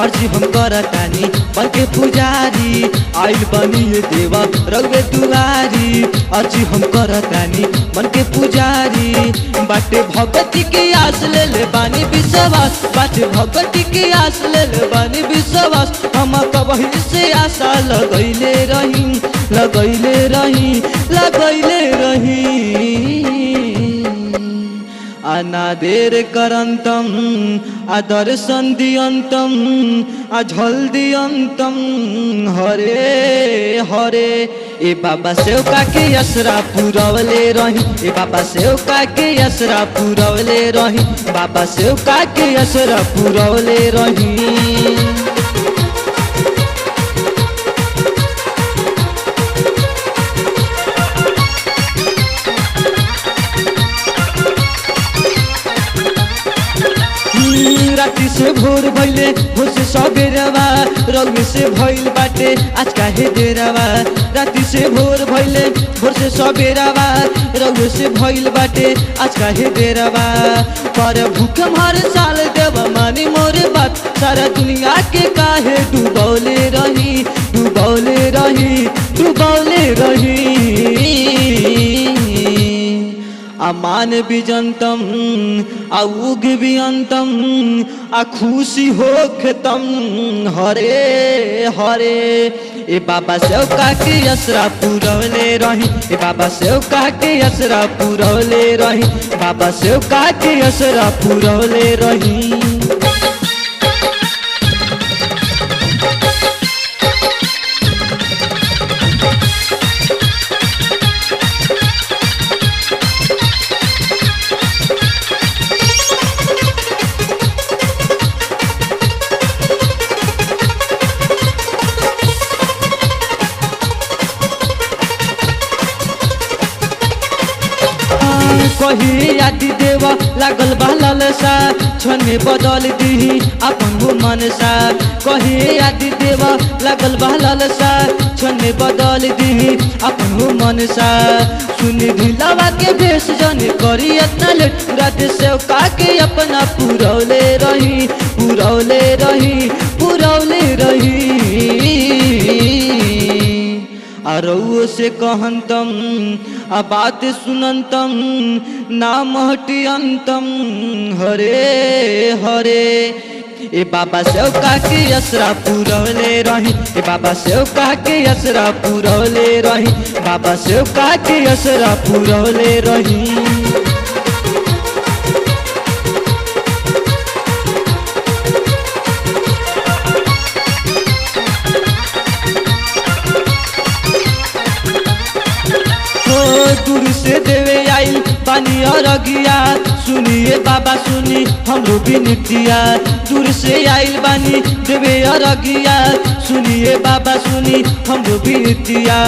अर्जी हम करतानी बन के पुजारी आइल बनी देवा रउए दुआरी अर्जी हम करतानी बन के पुजारी बाटे भगती के आस ले ले बानी विश्वास बाटे भगती के आस ले ले बानी विश्वास हम कबही से आशा लगैले रही लगैले रही लगैले रही आना देर करंतम आ दर्शन दियंतम आ झल दियंतम हरे हरे ए बाबा सेवका के असरा पुरवले रही ए बाबा सेवका के असरा पुरवले रही बाबा सेवका के असरा पुरवले रही राती से भोर भइले भोर से सबेरवा रउए से भइल बाटे आज काहे देरवा राती से भोर भइले भोर से सबेरवा रउए से भइल बाटे आज काहे देरवा पर भूख हर साल देवा मानी मोरे बात सारा दुनिया के काहे डुबौले रही डुबौले रही डुबौले रही अमान बिजंतम आ उग बियंतम आ खुशी हो खतम हरे हरे ए बाबा सेवका के असरा पुरवले रही ए बाबा सेवका के असरा पुरवले रही बाबा सेवका के असरा पुरवले रही कही आदि देवा लागल बालल सा छने बदल दी अपन हो मनसा कही आदि देवा लागल बालल सा छने बदल दी अपन हो मनसा सुनी ढिलावा के भेष जने करी इतना लेट रात सेवका के अपना पुरौले रही पुरौले रही पुरौले रही आरऊ से कहंतम आ बात सुनंतम नाम हटियंतम हरे हरे ए बाबा सेवका के असरा पुरवले रही ए बाबा सेवका के असरा पुरवले रही बाबा सेवका के असरा पुरवले रही दूर से देवे आइल पानी और अगिया सुनिए बाबा सुनी हमरो बिनतिया दूर से आइल बानी देवे और अगिया सुनिए बाबा सुनी हमरो बिनतिया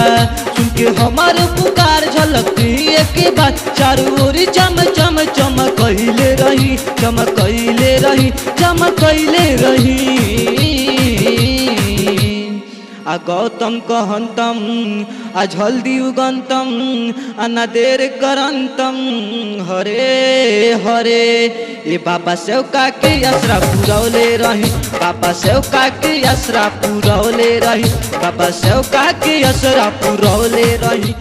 सुन के हमार पुकार झलकती एक बात चारों ओर चम चम चमकैले रही चमकैले रही चमकैले रही आ गौतम कहंतम आ जल्दी उगंतम आ न देर करंतम हरे हरे ए बाबा सेवका के असरा पुरौले रही बाबा सेवका के असरा पुरौले रही बाबा सेवका के असरा पुरौले रही।